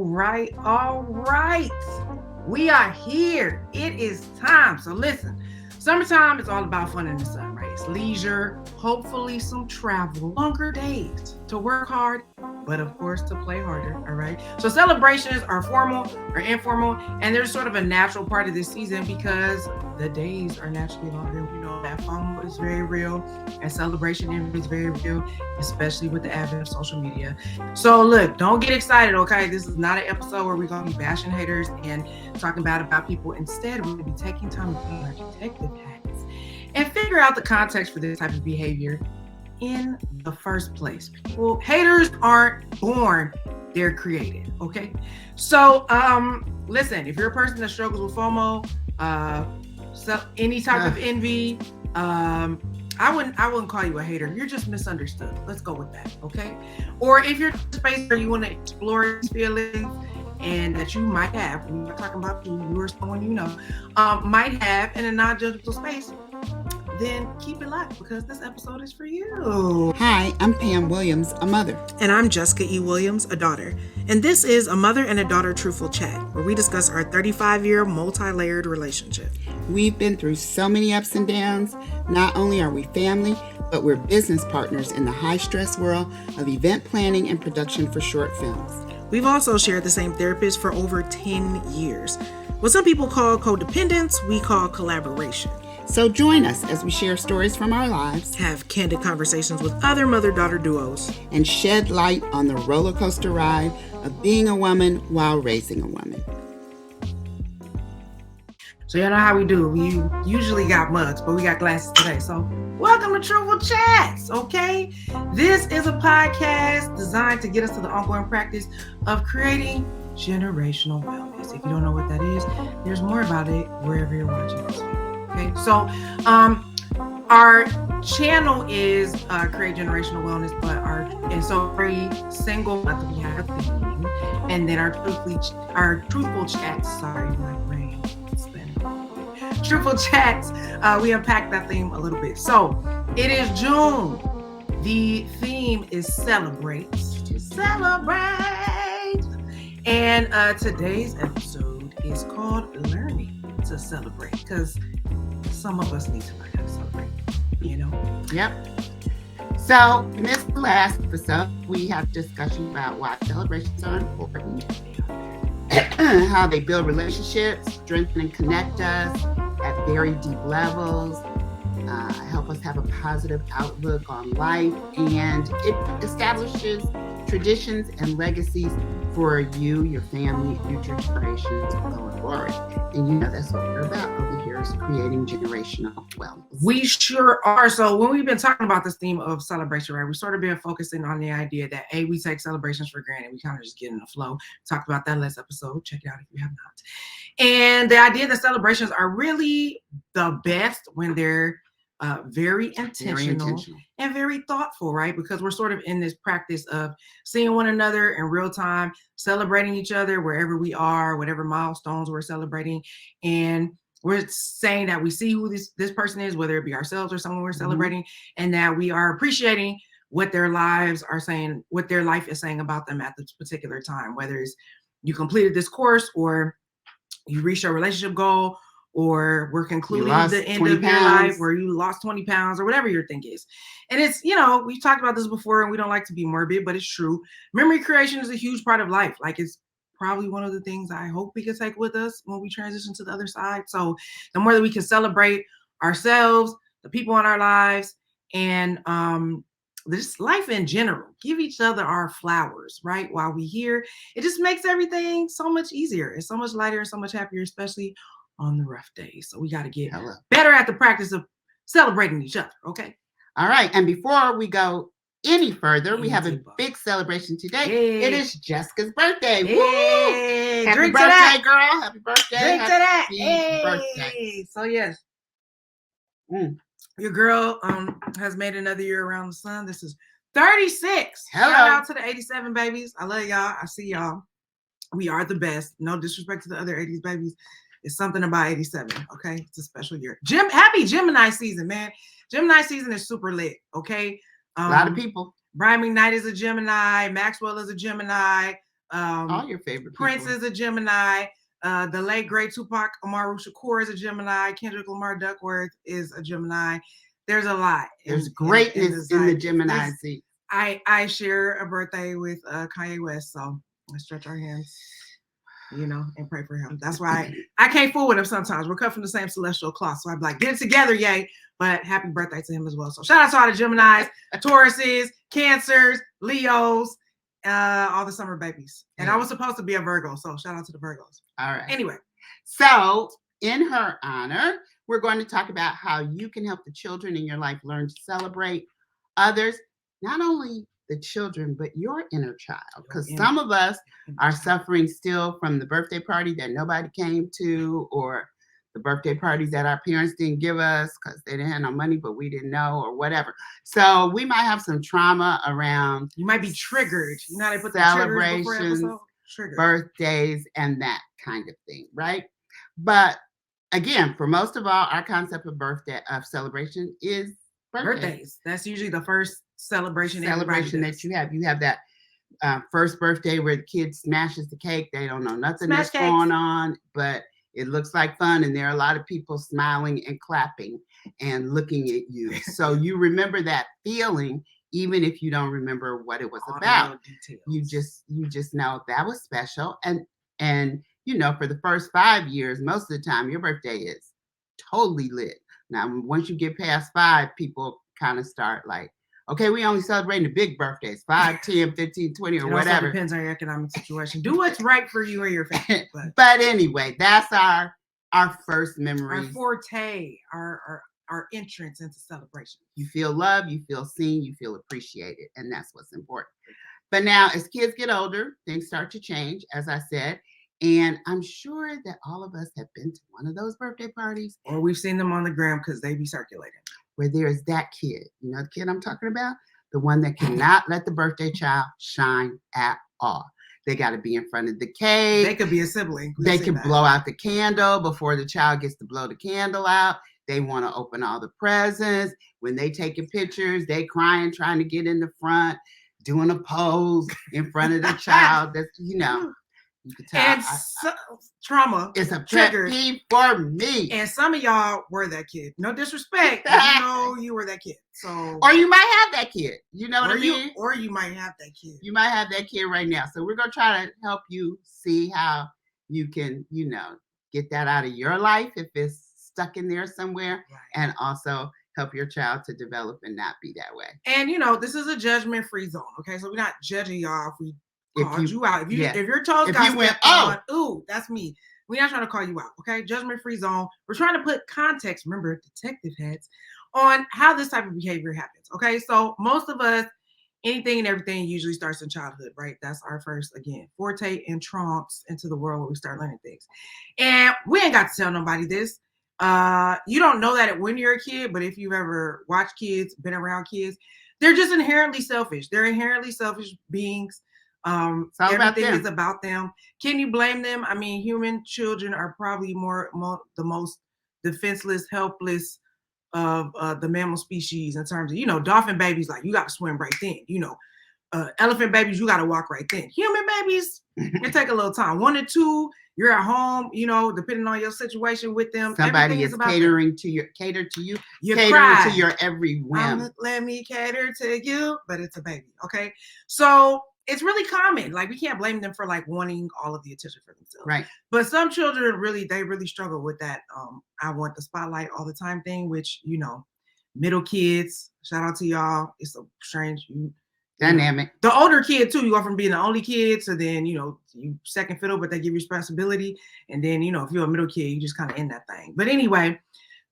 right. We are here. It is time. So listen, summertime is all about fun in the sun, right? It's leisure, hopefully some travel, longer days to work hard, but of course to play harder, all right? So celebrations are formal or informal, and there's sort of a natural part of this season because the days are naturally longer. We know that FOMO is very real and celebration is very real, especially with the advent of social media. So look, don't get excited, okay? This is not an episode where we're gonna be bashing haters and talking bad about people. Instead, we're gonna be taking time to put on our detective hats and figure out the context for this type of behavior in the first place. People, haters aren't born, they're created, okay? So listen, if you're a person that struggles with FOMO, any type of envy, I wouldn't call you a hater. You're just misunderstood. Let's go with that, okay? Or if you're in a space where you want to explore these feelings and that you might have, we're not talking about you or someone you know, might have in a non-judgmental space, then keep it live because this episode is for you. Hi, I'm Pam Williams, a mother. And I'm Jessica E. Williams, a daughter. And this is a mother and a daughter truthful chat, where we discuss our 35-year multi-layered relationship. We've been through so many ups and downs. Not only are we family, but we're business partners in the high-stress world of event planning and production for short films. We've also shared the same therapist for over 10 years. What some people call codependence, we call collaboration. So join us as we share stories from our lives, have candid conversations with other mother-daughter duos, and shed light on the roller coaster ride of being a woman while raising a woman. So you know how we do. We usually got mugs, but we got glasses today. So welcome to Truthful Chats, okay? This is a podcast designed to get us to the ongoing practice of creating generational wellness. If you don't know what that is, there's more about it wherever you're watching this video. Okay, so our channel is Create Generational Wellness, but so every single month we have a theme, and then our Truthful Chats, sorry, my brain is spinning. Truthful Chats, we unpack that theme a little bit. So it is June. The theme is celebrate. And today's episode is called Learning to Celebrate, because some of us need to learn how to celebrate, you know? Yep. So in this last episode, we have discussion about why celebrations are important, how they build relationships, strengthen and connect us at very deep levels, help us have a positive outlook on life, and it establishes traditions and legacies for you, your family, future generations going forward. And you know that's what we're about over here, is creating generational wellness. We sure are. So when we've been talking about this theme of celebration, right, we've sort of been focusing on the idea that we take celebrations for granted. We kind of just get in the flow. Talked about that last episode. Check it out if you have not. And the idea that celebrations are really the best when they're very intentional and very thoughtful, right? Because we're sort of in this practice of seeing one another in real time, celebrating each other wherever we are, whatever milestones we're celebrating. And we're saying that we see who this person is, whether it be ourselves or someone we're celebrating, and that we are appreciating what their lives are saying, what their life is saying about them at this particular time, whether it's you completed this course or you reached your relationship goal, or we're concluding the end of your life where you lost 20 pounds or whatever your thing is. And it's, you know, we've talked about this before and we don't like to be morbid, but it's true. Memory creation is a huge part of life. Like, it's probably one of the things I hope we can take with us when we transition to the other side. So the more that we can celebrate ourselves, the people in our lives, and this life in general, give each other our flowers, right? While we're here, it just makes everything so much easier. It's so much lighter and so much happier, especially on the rough days. So we got to get better at the practice of celebrating each other. Okay. All right. And before we go any further, we have a big celebration today. Hey. It is Jessica's birthday. Hey. Happy Drink birthday, to that, girl. Happy birthday. Drink to that. Happy birthday. So yes, your girl has made another year around the sun. This is 36. Hello. Shout out to the 87 babies. I love y'all. I see y'all. We are the best. No disrespect to the other 80s babies. It's something about 87, okay? It's a special year. Happy Gemini season, man. Gemini season is super lit, okay? A lot of people. Brian McKnight is a Gemini. Maxwell is a Gemini. All your favorite Prince people. is a Gemini. The late great Tupac Amaru Shakur is a Gemini. Kendrick Lamar Duckworth is a Gemini. There's a lot. There's greatness in the Gemini seat. I share a birthday with Kanye West, so let's stretch our hands, and pray for him. That's why I can't fool with him sometimes. We're cut from the same celestial cloth, so I'm like, get it together, yay! But happy birthday to him as well. So shout out to all the Geminis, Tauruses, Cancers, Leos, all the summer babies. And I was supposed to be a Virgo, so shout out to the Virgos. All right. Anyway, so in her honor, we're going to talk about how you can help the children in your life learn to celebrate others, not only the children, but your inner child. Because some of us are suffering still from the birthday party that nobody came to, or the birthday parties that our parents didn't give us because they didn't have no money, but we didn't know, or whatever. So we might have some trauma around. You might be triggered. You know, they put celebrations, birthdays, and that kind of thing, right? But again, for most of all, our concept of celebration is birthdays. That's usually the first celebration that you have. You have that first birthday where the kid smashes the cake. They don't know nothing that's going on, but it looks like fun, and there are a lot of people smiling and clapping and looking at you. So you remember that feeling, even if you don't remember what it was about. You just know that was special. And for the first 5 years, most of the time, your birthday is totally lit. Now, once you get past 5, people kind of start like, okay, we only celebrating the big birthdays, 5, 10, 15, 20, or whatever. It depends on your economic situation. Do what's right for you or your family. But anyway, that's our first memory. Our forte, our entrance into celebration. You feel loved, you feel seen, you feel appreciated, and that's what's important. But now, as kids get older, things start to change, as I said. And I'm sure that all of us have been to one of those birthday parties. Or we've seen them on the gram because they be circulating. Where there's that kid, the kid I'm talking about, the one that cannot let the birthday child shine at all. They got to be in front of the cake. They could be a sibling. They can blow out the candle before the child gets to blow the candle out. They want to open all the presents. When they taking pictures, they crying, trying to get in the front, doing a pose in front of the child. That's, you can tell. And trauma. It's a pet peeve for me. And some of y'all were that kid. No disrespect. You were that kid. So, or you might have that kid. You know what I mean? Or you might have that kid. You might have that kid right now. So we're going to try to help you see how you can, get that out of your life if it's stuck in there somewhere. Right. And also help your child to develop and not be that way. And, this is a judgment-free zone. Okay. So we're not judging y'all if we called you out. If your toes got stepped on, ooh, that's me. We're not trying to call you out, okay? Judgment-free zone. We're trying to put context, remember, detective heads, on how this type of behavior happens, okay? So most of us, anything and everything usually starts in childhood, right? That's our first, again, forte and trumps into the world where we start learning things. And we ain't got to tell nobody this. You don't know that when you're a kid, but if you've ever watched kids, been around kids, they're just inherently selfish. They're inherently selfish beings. Everything is about them. Can you blame them? I mean, human children are probably the most defenseless, helpless of the mammal species in terms of, dolphin babies, like you got to swim right then. Elephant babies, you got to walk right then. Human babies, it take a little time. 1 or 2, you're at home, depending on your situation with them. Somebody is catered to you, catering to your every whim. Let me cater to you, but it's a baby, okay? So it's really common. Like, we can't blame them for like wanting all of the attention for themselves. Right. But some children really struggle with that. I want the spotlight all the time thing, which, middle kids, shout out to y'all. It's so strange. Dynamic. The older kid too, you go from being the only kid to then, you second fiddle, but they give you responsibility. And then, if you're a middle kid, you just kind of end that thing. But anyway,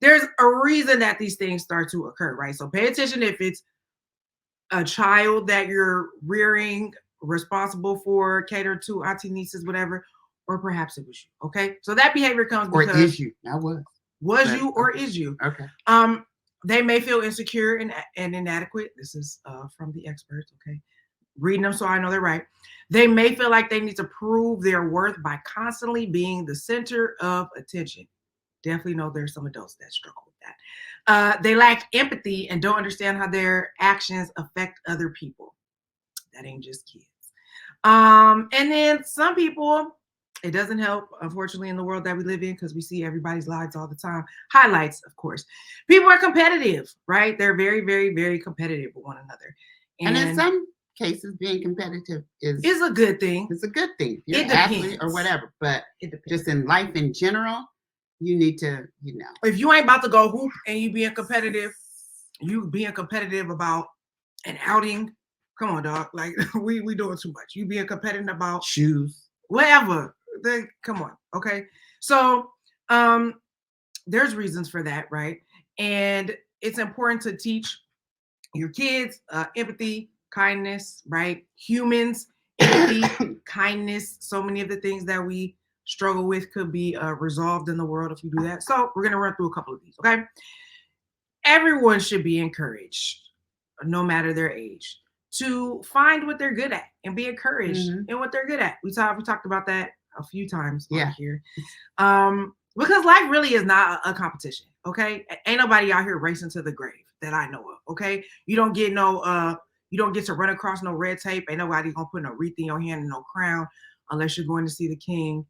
there's a reason that these things start to occur, right? So pay attention if it's a child that you're rearing, responsible for, cater to, auntie, nieces, whatever, or perhaps it was you. Okay, so that behavior comes because, or is you? Now was you or is you? Okay. They may feel insecure and inadequate. This is from the experts. Okay, reading them so I know they're right. They may feel like they need to prove their worth by constantly being the center of attention. Definitely know there's some adults that struggle with that. They lack empathy and don't understand how their actions affect other people. That ain't just kids. And then some people, it doesn't help, unfortunately, in the world that we live in, because we see everybody's lives all the time. Highlights, of course. People are competitive, right? They're very, very, very competitive with one another. And in some cases, being competitive is a good thing. It's a good thing. You're It an athlete depends. or whatever. But It depends. just in life in general, you need to, if you ain't about to go hoop and you being competitive about an outing, come on, dog. Like we doing too much. You being competitive about shoes, whatever. Come on, okay. So there's reasons for that, right? And it's important to teach your kids empathy, kindness, right? Humans, empathy, kindness. So many of the things that we struggle with could be resolved in the world if you do that. So we're gonna run through a couple of these, okay? Everyone should be encouraged, no matter their age, to find what they're good at and be encouraged in what they're good at. We talked about that a few times on here. Because life really is not a competition, okay? Ain't nobody out here racing to the grave that I know of, okay? You don't get to run across no red tape. Ain't nobody gonna put no wreath in your hand and no crown unless you're going to see the king.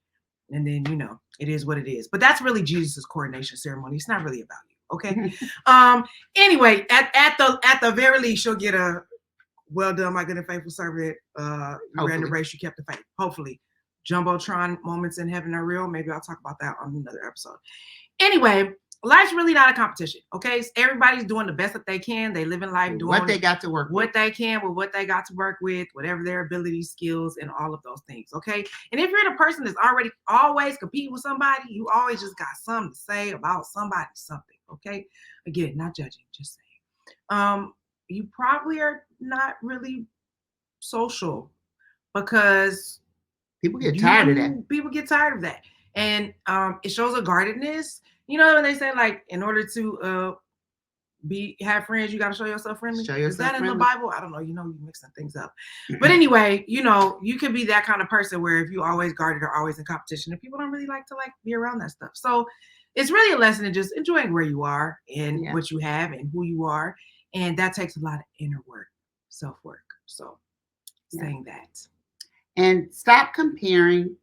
And then, it is what it is. But that's really Jesus's coronation ceremony. It's not really about you, okay? Anyway, at the very least, you'll get a well done, my good and faithful servant. You ran the race, you kept the faith. Hopefully. Jumbotron moments in heaven are real. Maybe I'll talk about that on another episode. Anyway, life's really not a competition, okay? So everybody's doing the best that they can. They live in life doing what they got to work what they can with what they got to work with, whatever their abilities, skills, and all of those things, okay? And if you're the person that's already always competing with somebody, you always just got something to say about somebody, something, okay? Again, not judging, just saying. You probably are not really social because people get tired of that. People get tired of that. And it shows a guardedness. When they say, like, in order to have friends, you got to show yourself friendly. Is that in the Bible? I don't know. You're mixing things up. But anyway, you could be that kind of person where if you always guarded or always in competition, and people don't really like to be around that stuff. So it's really a lesson in just enjoying where you are and what you have and who you are. And that takes a lot of inner work, self-work. So saying that. And stop comparing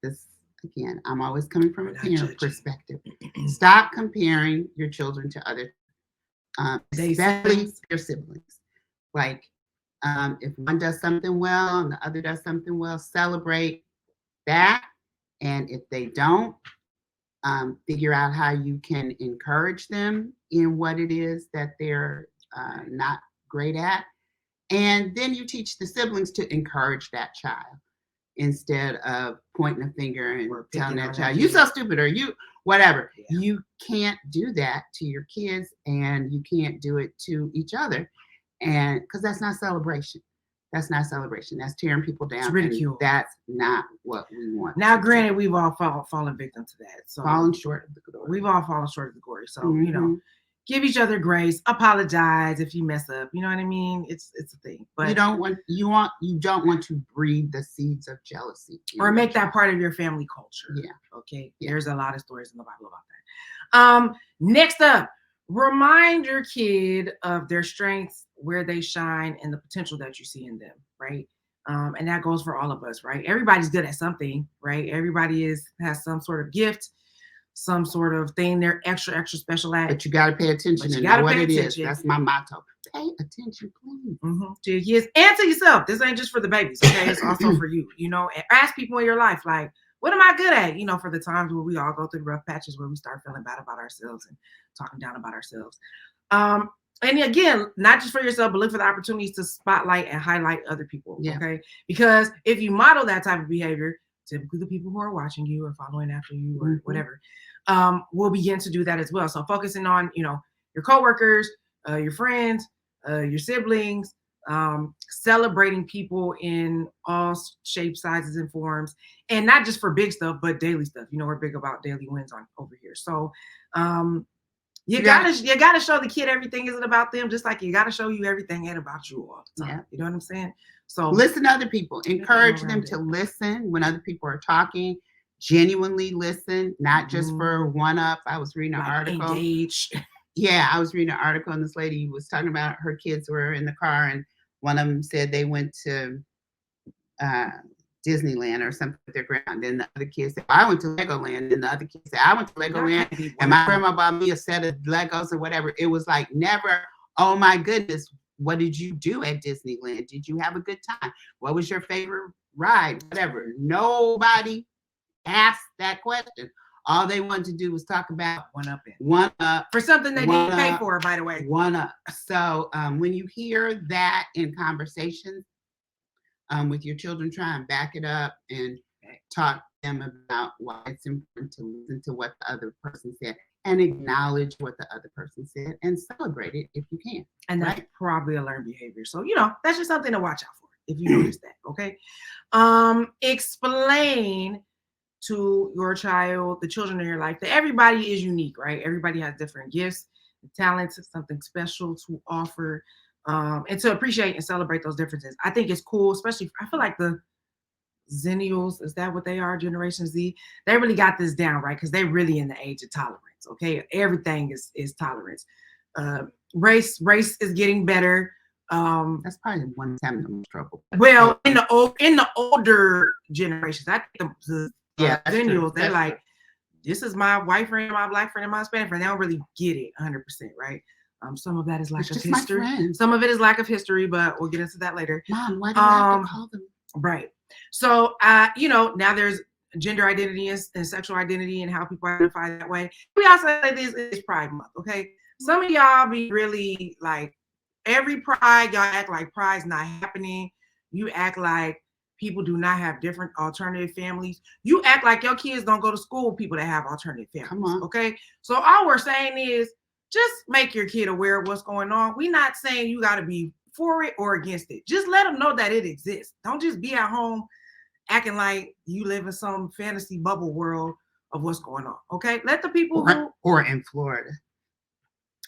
this. Again, I'm always coming from a parent perspective. Stop comparing your children to other, especially your siblings. Like, if one does something well and the other does something well, celebrate that. And if they don't, figure out how you can encourage them in what it is that they're not great at. And then you teach the siblings to encourage that child instead of pointing a finger and telling that child, you so stupid, or you whatever. Yeah. You can't do that to your kids, and you can't do it to each other. And because that's not celebration. That's not celebration. That's tearing people down. It's ridicule. That's not what we want. Now, granted, we've all fallen victim to that. So fallen short of the glory. We've all fallen short of the glory. So, give each other grace, apologize if you mess up. You know what I mean? It's a thing. But you don't want to breed the seeds of jealousy. Or make that part of your family culture. Yeah. Okay. Yeah. There's a lot of stories in the Bible about that. Next up, remind your kid of their strengths, where they shine, and the potential that you see in them, right? And that goes for all of us, right? Everybody's good at something, right? Everybody has some sort of gift, some sort of thing they're extra special at. But you got to pay attention and know what it is. That's my motto. Pay attention, please. To your kids and to yourself. This ain't just for the babies, okay? It's also for you, and ask people in your life, like, what am I good at? For the times where we all go through rough patches where we start feeling bad about ourselves and talking down about ourselves. And again, not just for yourself, but look for the opportunities to spotlight and highlight other people, okay? Because if you model that type of behavior, typically the people who are watching you or following after you or whatever, will begin to do that as well. So focusing on, your coworkers, your friends, your siblings, celebrating people in all shapes, sizes, and forms, and not just for big stuff, but daily stuff. We're big about daily wins over here. So you gotta show the kid everything isn't about them, just like you gotta show you everything ain't about you all the time. Yeah. You know what I'm saying? So listen to other people. Encourage them to listen when other people are talking. Genuinely listen, not just for one up. I was reading an article. Engage. Yeah, I was reading an article, and this lady was talking about her kids were in the car, and one of them said they went to Disneyland or something with their grandma. Then the other kids say, I went to Legoland. And the other kids say, I went to Legoland and my grandma bought me a set of Legos or whatever. It was like never, oh my goodness, what did you do at Disneyland? Did you have a good time? What was your favorite ride? Whatever. Nobody asked that question. All they wanted to do was talk about one up for something they didn't pay for, by the way. One up. So when you hear that in conversations with your children, try and back it up and talk to them about why it's important to listen to what the other person said and acknowledge what the other person said and celebrate it if you can. And that's probably a learned behavior. So, that's just something to watch out for if you notice that, okay? Explain to your child, the children in your life, that everybody is unique, right? Everybody has different gifts, talents, something special to offer, and to appreciate and celebrate those differences. I think it's cool, especially, I feel like the Zennials, is that what they are, Generation Z? They really got this down, right? Because they're really in the age of tolerance, okay? Everything is tolerance. Race is getting better. That's probably one time the most trouble. Well, in the older generations, I think the Zennials, they're like, this is my white friend, my black friend, and my Hispanic friend. They don't really get it 100%, right? Some of that is lack of history. Some of it is lack of history, but we'll get into that later. Mom, why do you have to call them? Right. So, now there's gender identity and sexual identity and how people identify that way. We also say this is Pride Month, okay? Some of y'all be really like, every Pride, y'all act like Pride's not happening. You act like people do not have different alternative families. You act like your kids don't go to school with people that have alternative families. Come on. Okay? So all we're saying is just make your kid aware of what's going on. We're not saying you got to be for it or against it. Just let them know that it exists. Don't just be at home acting like you live in some fantasy bubble world of what's going on. Okay? Let the people or in Florida.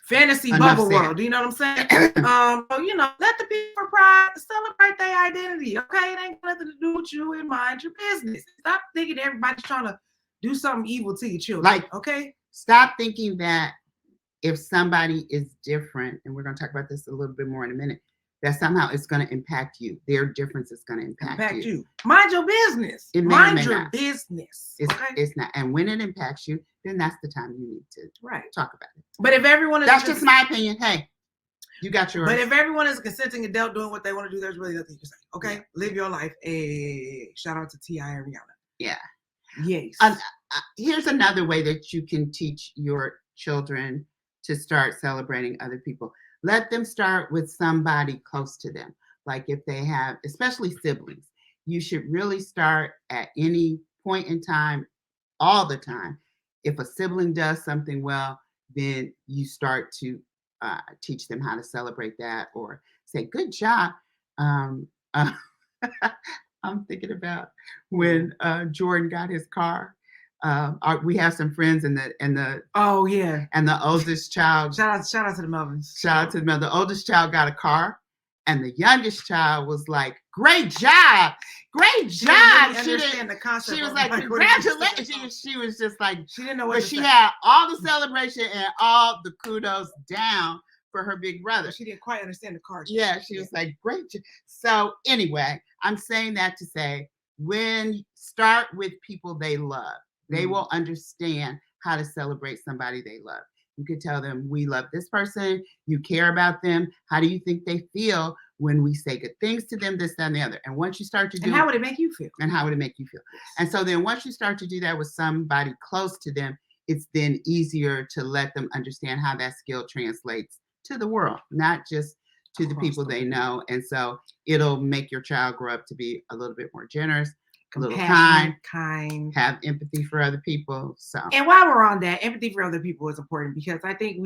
Fantasy bubble world. Do you know what I'm saying? Let the people for Pride celebrate their identity. Okay, it ain't got nothing to do with you and mind your business. Stop thinking everybody's trying to do something evil to your children. Okay? Stop thinking that if somebody is different, and we're going to talk about this a little bit more in a minute, that somehow it's going to impact you. Their difference is going to impact you. Mind your business. Mind your business. It's not. And when it impacts you, then that's the time you need to talk about it. But if everyone is, that's just my opinion. Hey, you got yours. But if everyone is a consenting adult doing what they want to do, there's really nothing you can say. Okay, live your life. Shout out to T.I. and Rihanna. Yeah. Yes. Here's another way that you can teach your children to start celebrating other people. Let them start with somebody close to them. Like if they have, especially siblings, you should really start at any point in time, all the time. If a sibling does something well, then you start to teach them how to celebrate that or say, good job. I'm thinking about when Jordan got his car. We have some friends and the oldest child. Shout out to the Melvins. Shout out to the Melvins. The oldest child got a car, and the youngest child was like, "Great job, great job." She didn't. She was like, "Congratulations." She was just like, she didn't know what. But she had all the celebration and all the kudos down for her big brother. She didn't quite understand the car. Yeah, she was like, "Great job." So anyway, I'm saying that to say, when start with people they love. They will understand how to celebrate somebody they love. You could tell them, we love this person. You care about them. How do you think they feel when we say good things to them, this, that, and the other? And once you start to do and how would it make you feel? And how would it make you feel? And so then once you start to do that with somebody close to them, it's then easier to let them understand how that skill translates to the world, not just to the people they know. And so it'll make your child grow up to be a little bit more generous, a little kind, have empathy for other people. So, and while we're on that, empathy for other people is important because I think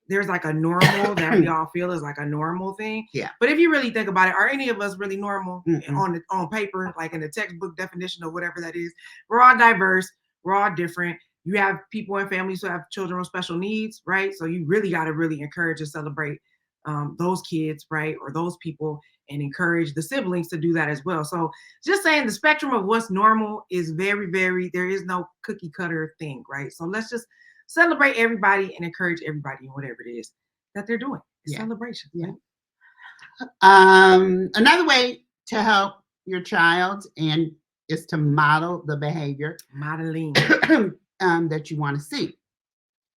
there's like a normal that we all feel is like a normal thing. Yeah. But if you really think about it, are any of us really normal on paper, like in the textbook definition of whatever that is? We're all diverse. We're all different. You have people and families who have children with special needs, right? So you really got to really encourage and celebrate those kids, right? Or those people, and encourage the siblings to do that as well. So just saying the spectrum of what's normal is very, very, there is no cookie cutter thing, right? So let's just celebrate everybody and encourage everybody in whatever it is that they're doing. Celebration. Yeah. Another way to help your child, and is to model the behavior Modeling. that you want to see.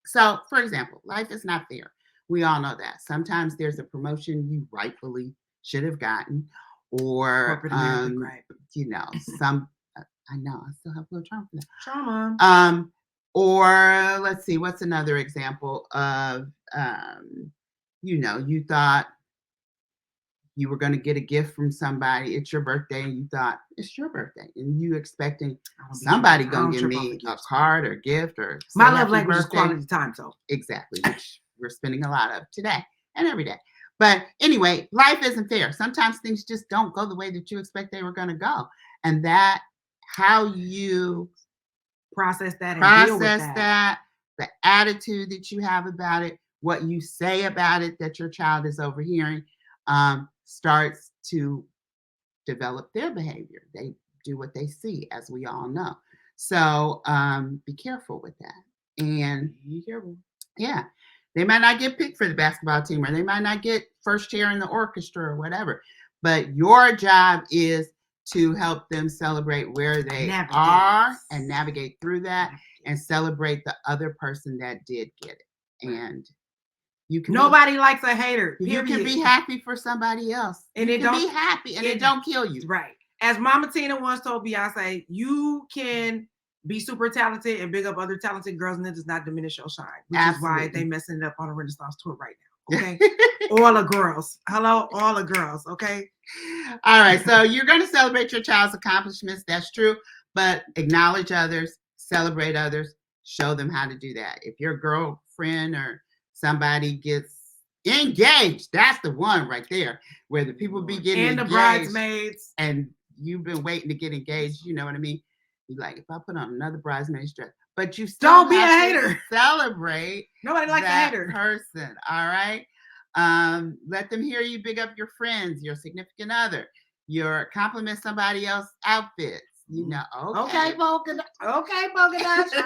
So, for example, life is not fair. We all know that. Sometimes there's a promotion you rightfully should have gotten, or Corporate America, right? you know, some. I know I still have a little trauma for that. Trauma. Or let's see, what's another example of, you know, you thought you were going to get a gift from somebody. It's your birthday, and you thought it's your birthday, and you expecting somebody going to give me a card or gift or my love language is quality time. So exactly, which we're spending a lot of today and every day. But anyway, life isn't fair. Sometimes things just don't go the way that you expect they were going to go, and that how you process that and deal with that, the attitude that you have about it, what you say about it that your child is overhearing, starts to develop their behavior. They do what they see, as we all know. So be careful with that. And be careful. Yeah, they might not get picked for the basketball team, or they might not get first chair in the orchestra or whatever. But your job is to help them celebrate where they are and navigate through that and celebrate the other person that did get it. And you can nobody likes a hater. You can be happy for somebody else. And you can be happy and it don't kill you. Right. As Mama Tina once told Beyonce, you can be super talented and big up other talented girls, and it does not diminish your shine. Which Absolutely. Is why they messing it up on a Renaissance tour right now. Okay. All the girls. Hello, all the girls. Okay. All right. So you're going to celebrate your child's accomplishments. That's true. But acknowledge others, celebrate others, show them how to do that. If your girlfriend or somebody gets engaged, that's the one right there where the people be getting and engaged. The bridesmaids. And you've been waiting to get engaged. You know what I mean? You're like, if I put on another bridesmaid's dress, but you still don't be a hater. Celebrate. Nobody likes that a hater person. All right. Let them hear you big up your friends, your significant other, your compliment somebody else's outfits. You know, okay, polka dot. Shout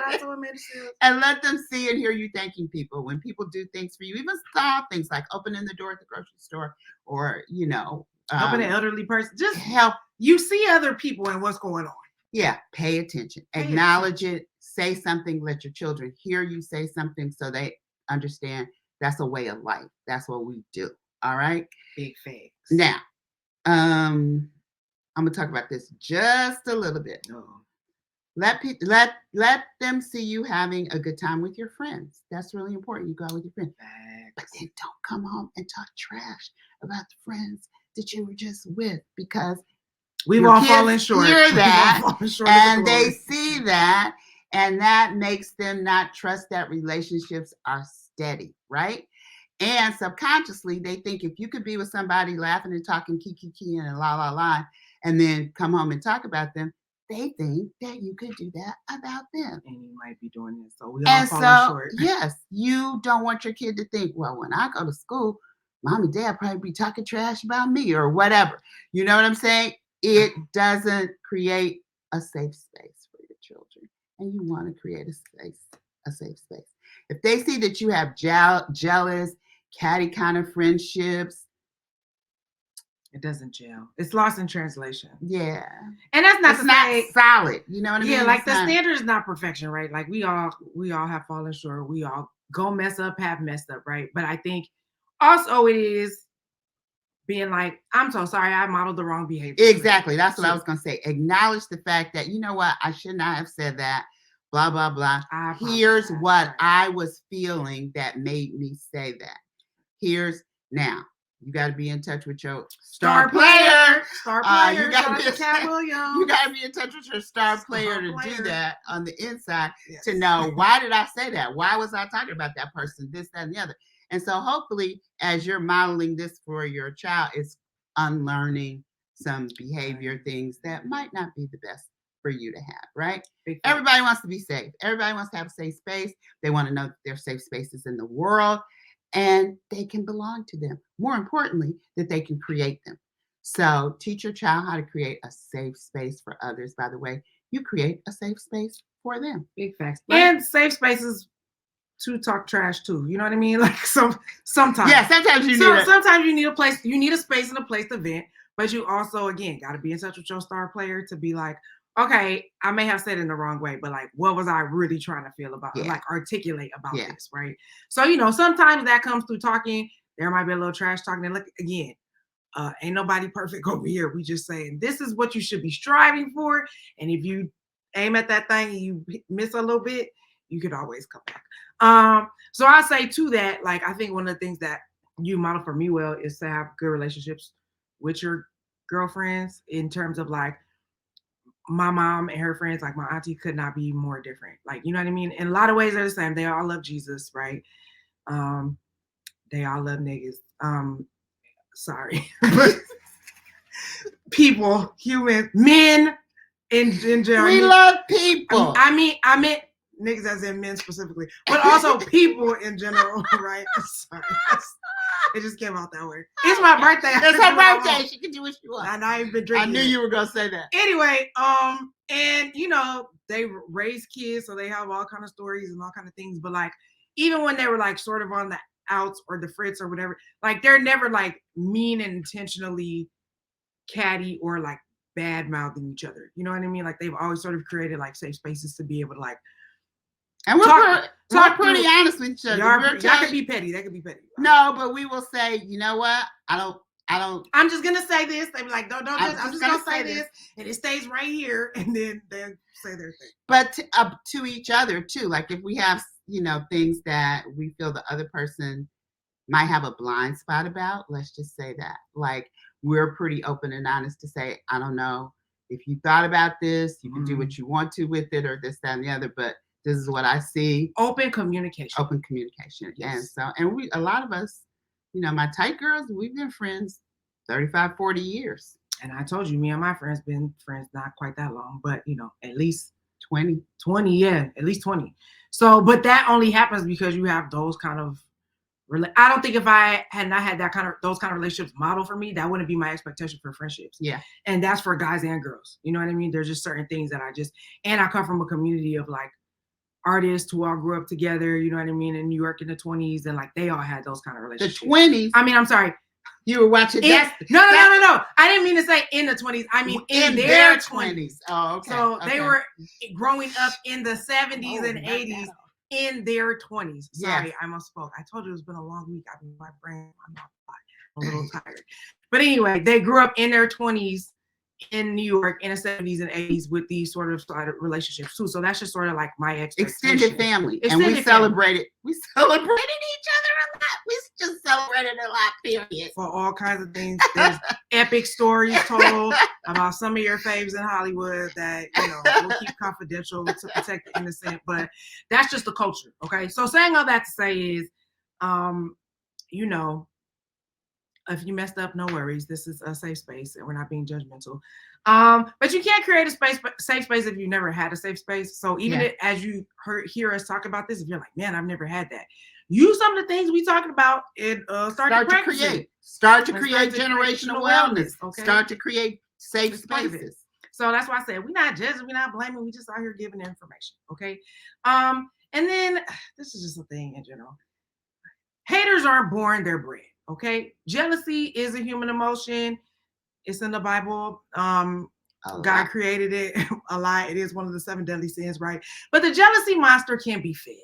out to Amanda Seals. And let them see and hear you thanking people when people do things for you, even small things like opening the door at the grocery store, or you know, helping an elderly person. Just help. You see other people and what's going on. Yeah, pay attention. Acknowledge it. Say something. Let your children hear you say something so they understand that's a way of life. That's what we do. All right. Big facts. Now, I'm gonna talk about this just a little bit. Let them see you having a good time with your friends. That's really important. You go out with your friends, but then don't come home and talk trash about the friends that you were just with, because we've all fallen short. Hear that, and they see that, and that makes them not trust that relationships are steady, right? And subconsciously, they think if you could be with somebody laughing and talking kiki and la la la, and then come home and talk about them, they think that you could do that about them. And you might be doing this. So we all falling short. Yes, you don't want your kid to think, well, when I go to school, mom and dad probably be talking trash about me or whatever. You know what I'm saying? It doesn't create a safe space for your children. And you want to create a safe space. If they see that you have jealous, catty kind of friendships, it doesn't gel. It's lost in translation. Yeah. And that's not solid. You know what I mean? Yeah, like the standard is not perfection, right? Like we all have fallen short. We all go mess up, have messed up, right? But I think also it is being like, I'm so sorry, I modeled the wrong behavior. Exactly. That's what I was going to say. Acknowledge the fact that, you know what, I should not have said that, blah, blah, blah. Here's what I was feeling that made me say that. Now, you got to be in touch with your star player. You got to be Pam Williams. You got to be in touch with your star player to do that on the inside, to know, why did I say that? Why was I talking about that person, this, that, and the other? And so hopefully, as you're modeling this for your child, it's unlearning some behavior things that might not be the best for you to have, right? Everybody wants to be safe. Everybody wants to have a safe space. They want to know that there are safe spaces in the world and they can belong to them. More importantly, that they can create them. So teach your child how to create a safe space for others. By the way, you create a safe space for them. Big facts. Right? And safe spaces to talk trash too. You know what I mean? Like sometimes. Yeah, sometimes you need sometimes you need a place, you need a space and a place to vent. But you also, again, got to be in touch with your star player to be like, okay, I may have said it in the wrong way, but like, what was I really trying to feel about, like articulate about this, right? So, sometimes that comes through talking. There might be a little trash talking. And look, again, ain't nobody perfect over here. We just saying this is what you should be striving for. And if you aim at that thing and you miss a little bit, you could always come back. So I say to that, like, I think one of the things that you model for me well is to have good relationships with your girlfriends, in terms of like my mom and her friends, like my auntie could not be more different. Like, you know what I mean? In a lot of ways they're the same. They all love Jesus, right? They all love niggas. Sorry. People, humans, men in general. We love people. I meant niggas as in men specifically, but also people in general, right? Sorry. It just came out that way. It's my birthday. It's her birthday. She can do what she wants. And I ain't been drinking. I knew you were gonna say that. Anyway, and they raise kids, so they have all kind of stories and all kind of things. But like, even when they were like sort of on the outs or the fritz or whatever, like they're never like mean and intentionally catty or like bad mouthing each other. You know what I mean? Like they've always sort of created like safe spaces to be able to like. And we're pretty honest with each other. Y'all could be petty. That could be petty. No, but we will say, you know what? I don't. I'm just gonna say this. They be like, don't. I'm just gonna say this, and it stays right here, and then they say their thing. But to each other too. Like if we have, things that we feel the other person might have a blind spot about, let's just say that. Like we're pretty open and honest to say, I don't know if you thought about this. You can do what you want to with it, or this, that, and the other, but this is what I see. Open communication. Yes. And a lot of us, my tight girls, we've been friends 35, 40 years. And I told you, me and my friends been friends not quite that long, but at least 20, yeah, at least 20. So, but that only happens because you have those kind of, I don't think if I had not had those kind of relationships model for me, that wouldn't be my expectation for friendships. Yeah. And that's for guys and girls. You know what I mean? There's just certain things that and I come from a community of like, artists who all grew up together, you know what I mean, in New York in the 20s, and like they all had those kind of relationships. The 20s? I mean, I'm sorry. You were watching that? No. I didn't mean to say in the 20s. I mean in their 20s. Oh, okay. So they were growing up in the 70s and 80s in their 20s. Sorry, I misspoke. I told you it's been a long week. My brain, I'm not a little tired. But anyway, they grew up in their 20s in New York in the 70s and 80s with these sort of relationships too. So that's just sort of like my expectation. Extended family. And we celebrated each other a lot. We just celebrated a lot, period. For all kinds of things. There's epic stories told about some of your faves in Hollywood that, we'll keep confidential to protect the innocent. But that's just the culture. Okay. So saying all that to say is, if you messed up, no worries. This is a safe space and we're not being judgmental. But you can't create a safe space if you've never had a safe space. So even as you hear us talk about this, if you're like, man, I've never had that. Use some of the things we talking about and start to create. Start to create generational wellness. Okay? Start to create safe spaces. So that's why I said we're not judging, we're not blaming, we just out here giving information. Okay. And then this is just a thing in general. Haters aren't born, they're bred. Okay, jealousy is a human emotion. It's in the Bible. God created it a lot. It is one of the 7 deadly sins, right? But the jealousy monster can be fed.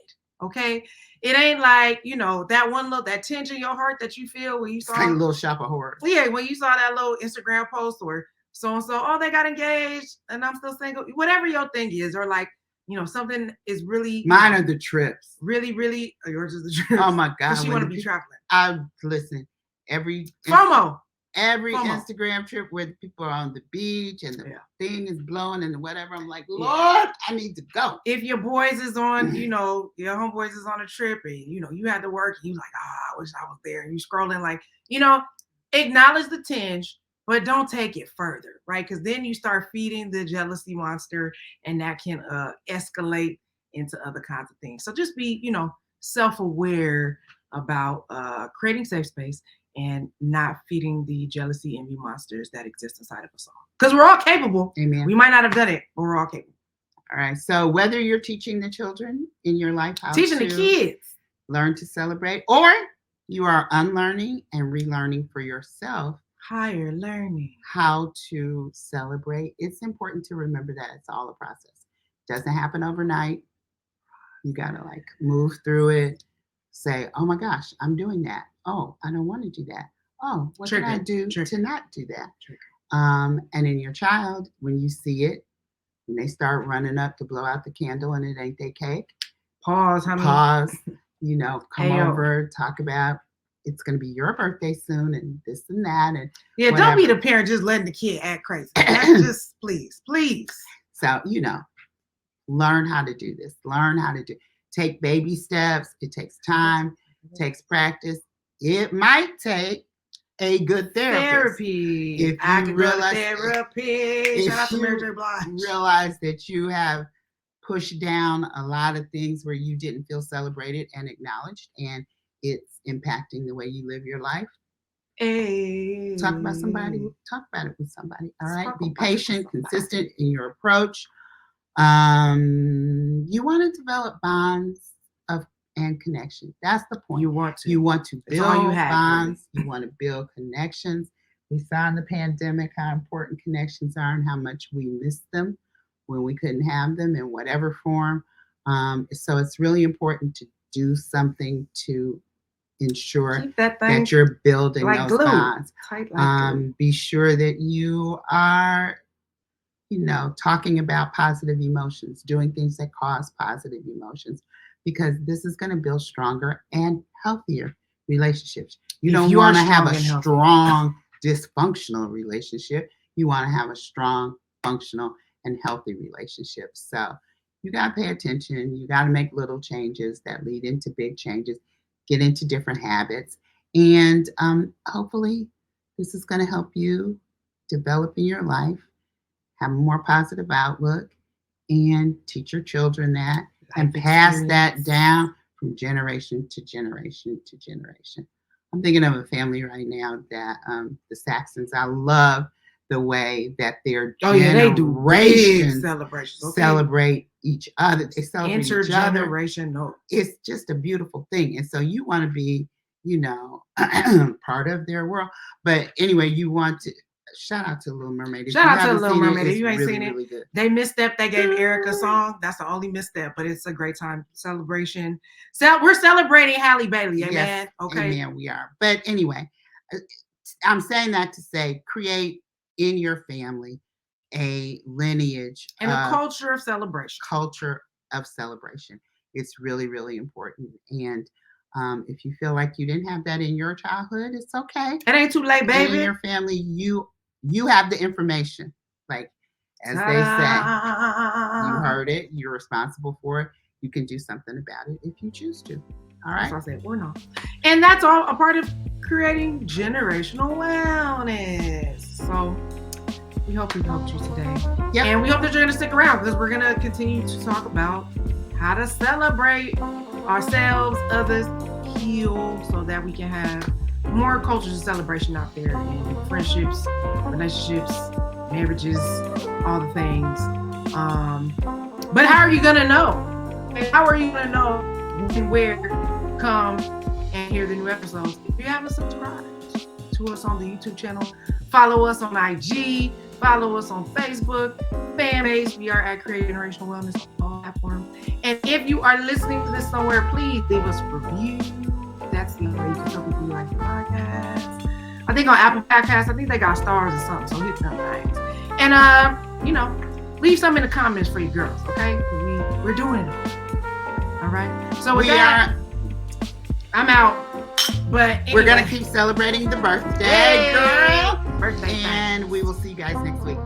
Okay, it ain't like that tinge in your heart that you feel when you saw like a little shop of horrors. Yeah, when you saw that little Instagram post or so and so. Oh, they got engaged and I'm still single. Whatever your thing is, or like something is really. Mine are the trips. Really, really. Yours is the trips. Oh my God. She want to be traveling. Listen, every FOMO. Every Instagram trip where the people are on the beach and the thing is blowing and whatever, I'm like, Lord, I need to go. If your boys is on, your homeboys is on a trip and, you had to work and you like, I wish I was there. And you scrolling like, acknowledge the tinge, but don't take it further, right? Because then you start feeding the jealousy monster and that can escalate into other kinds of things. So just be, self-aware about creating safe space and not feeding the jealousy envy monsters that exist inside of us all. Because we're all capable. Amen. We might not have done it, but we're all capable. All right. So whether you're teaching the children in your life how teaching to the kids learn to celebrate, or you are unlearning and relearning for yourself higher learning. how to celebrate. It's important to remember that it's all a process. Doesn't happen overnight. You gotta like move through it. Say, oh my gosh, I'm doing that. Oh, I don't want to do that. Oh, what can I do to not do that? And in your child, when you see it, when they start running up to blow out the candle and it ain't their cake, Pause. Come over, talk about it's going to be your birthday soon and this and that. And yeah, whatever. Don't be the parent just letting the kid act crazy. That's just, please. So, learn how to do this. Take baby steps. It takes time, takes practice. It might take a good therapy. If I could realize therapy. Shout out to Mary J. Blige. Realize that you have pushed down a lot of things where you didn't feel celebrated and acknowledged, and it's impacting the way you live your life. Hey. Talk about it with somebody. All right. Be patient, consistent in your approach. You want to develop bonds and connection. That's the point. You want to build bonds. You want to build connections. We saw in the pandemic how important connections are and how much we missed them when we couldn't have them in whatever form. So it's really important to do something to ensure that you're building like those glue. bonds. Tight like glue. Be sure that you are talking about positive emotions, doing things that cause positive emotions, because this is going to build stronger and healthier relationships. You don't want to have a strong, dysfunctional relationship. You want to have a strong, functional, and healthy relationship. So you got to pay attention. You got to make little changes that lead into big changes, get into different habits. And hopefully this is going to help you develop in your life, have a more positive outlook, and teach your children that and pass that down from generation to generation to generation. I'm thinking of a family right now that the Saxons, I love the way that their generations celebrate each other. They celebrate each other. It's just a beautiful thing. And so you want to be, part of their world. But anyway, you want to shout out to Little Mermaid. Shout out to Little Mermaid. If you ain't seen it, really good. They misstepped. They gave Eric a song. That's the only misstep, but it's a great time celebration. So we're celebrating Halle Bailey. Amen. Yes, okay. Amen. We are. But anyway, I'm saying that to say, create in your family a lineage and a culture of celebration. It's really, really important. And if you feel like you didn't have that in your childhood, it's okay. It ain't too late, baby. And in your family, you have the information. Like, as they say, you heard it, you're responsible for it. You can do something about it if you choose to. All right. That's what I said, or not. And that's all a part of creating generational wellness. So we hope we helped you today. Yep. And we hope that you're going to stick around, because we're going to continue to talk about how to celebrate ourselves, others, heal, so that we can have more cultures of celebration out there in friendships, relationships, marriages, all the things. But how are you going to know? How are you going to know when, where, come and hear the new episodes? If you haven't subscribed to us on the YouTube channel, follow us on IG, follow us on Facebook, fan base. We are at Creating Generational Wellness on all platforms. And if you are listening to this somewhere, please leave us a review. That's the way you can help if you like the podcast. I think on Apple Podcasts, I think they got stars or something, so hit them things. And leave some in the comments for you girls, okay? We're doing it. All right. So with that, I'm out. But anyway, we're gonna keep celebrating the birthday, girl. Birthday. And we will see you guys next week.